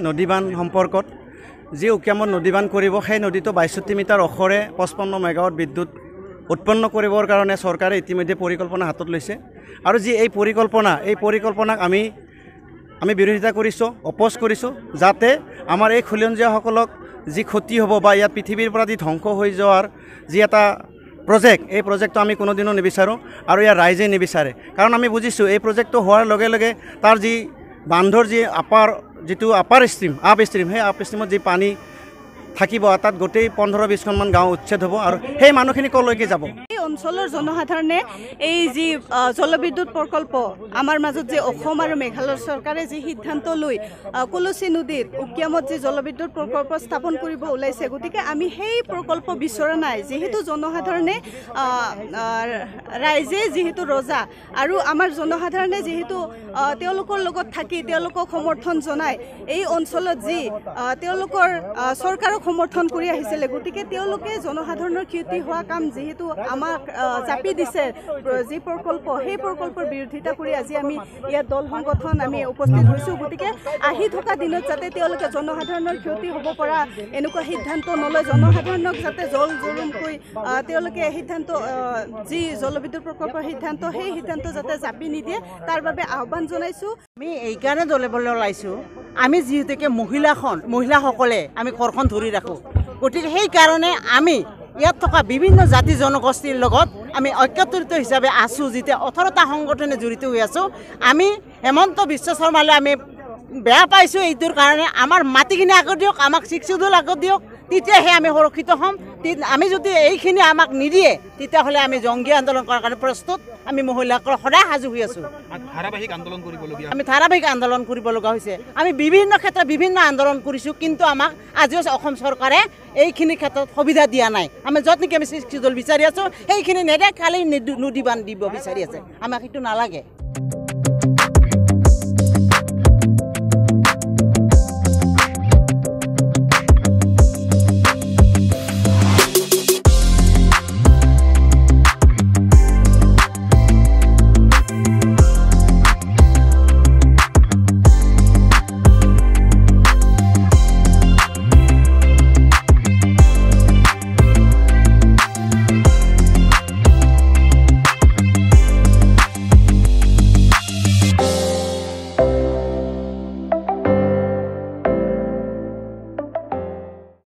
নদীবান সম্পৰ্কত যি উকিয়ামত নদীবান কৰিব সেই নদীটো ৬২ মিটাৰ ওখৰে ৫৫ মেগাৱাট বিদ্যুৎ উৎপন্ন কৰিবৰ কাৰণে চৰকাৰে ইতিমধ্যে পৰিকল্পনা হাতত লৈছে আৰু যি এই পৰিকল্পনাক আমি বিৰোধিতা কৰিছোঁ অপোজ কৰিছোঁ যাতে আমাৰ এই খিলঞ্জীয়াসকলক যি ক্ষতি হ'ব বা ইয়াত পৃথিৱীৰ পৰা যি ধ্বংস হৈ যোৱাৰ যি এটা প্ৰজেক্ট এই প্ৰজেক্টটো আমি কোনোদিনো নিবিচাৰোঁ আৰু ইয়াৰ ৰাইজে নিবিচাৰে কাৰণ আমি বুজিছোঁ এই প্ৰজেক্টটো হোৱাৰ লগে লগে তাৰ যি বান্ধৰ যি যিটো আপ ষ্ট্ৰীম সেই আপ ষ্ট্ৰীমত যি পানী থাকিব তাত গোটেই ১৫-২০খনমান গাঁও উচ্ছেদ হ'ব আৰু সেই মানুহখিনি কলৈকে যাব। এই অঞ্চলৰ জনসাধাৰণে এই যি জলবিদ্যুৎ প্ৰকল্প আমাৰ মাজত যে অসম আৰু মেঘালয় চৰকাৰে যি সিদ্ধান্ত লৈ কলচী নদীত উকিয়ামত যি জলবিদ্যুৎ প্ৰকল্প স্থাপন কৰিব ওলাইছে গতিকে আমি সেই প্ৰকল্প বিচৰা নাই যিহেতু জনসাধাৰণে ৰাইজে যিহেতু ৰজা আৰু আমাৰ জনসাধাৰণে যিহেতু তেওঁলোকৰ লগত থাকি তেওঁলোকক সমৰ্থন জনায় এই অঞ্চলত যি তেওঁলোকৰ চৰকাৰক সমৰ্থন কৰি আহিছিলে গতিকে তেওঁলোকে জনসাধাৰণৰ ক্ষতি হোৱা কাম যিহেতু আমাক চাপি দিছে যি প্ৰকল্প সেই প্ৰকল্পৰ বিৰোধিতা কৰি আজি আমি ইয়াত দল সংগঠন আমি উপস্থিত হৈছোঁ গতিকে আহি থকা দিনত যাতে তেওঁলোকে জনসাধাৰণৰ ক্ষতি হ'ব পৰা এনেকুৱা সিদ্ধান্ত নলয় জনসাধাৰণক যাতে জলমকৈ তেওঁলোকে সিদ্ধান্ত যি জলবিদ্যুৎ প্ৰকল্পৰ সিদ্ধান্ত সেই সিদ্ধান্ত যাতে চাপি নিদিয়ে তাৰ বাবে আহ্বান জনাইছোঁ। আমি এইকাৰণে দলিবলৈ ওলাইছোঁ আমি যিহেতুকে মহিলাসকলে আমি ঘৰখন ধৰি ৰাখোঁ গতিকে সেইকাৰণে আমি ইয়াত থকা বিভিন্ন জাতি জনগোষ্ঠীৰ লগত আমি ঐক্যত্ৰিত হিচাপে আছোঁ যেতিয়া 18টা সংগঠনে জড়িত হৈ আছোঁ। আমি হেমন্ত বিশ্ব শৰ্মালৈ আমি বেয়া পাইছোঁ এইটোৰ কাৰণে আমাৰ মাটিখিনি আগত দিয়ক আমাক শিক্ষিত আগত দিয়ক তেতিয়াহে আমি সুৰক্ষিত হ'ম। আমি যদি এইখিনি আমাক নিদিয়ে তেতিয়াহ'লে আমি জংগী আন্দোলন কৰাৰ কাৰণে প্ৰস্তুত আমি মহিলাসকল সদায় সাজু হৈ আছোঁ। আমি ধাৰাবাহিক আন্দোলন কৰিব লগা হৈছে আমি বিভিন্ন ক্ষেত্ৰত বিভিন্ন আন্দোলন কৰিছোঁ কিন্তু আমাক আজিও অসম চৰকাৰে এইখিনি ক্ষেত্ৰত সুবিধা দিয়া নাই। আমি য'ত নেকি আমি সৃষ্টি দল বিচাৰি আছোঁ সেইখিনি নেদে খালি নদী বান্ধ দিব বিচাৰি আছে আমাক সেইটো নালাগে।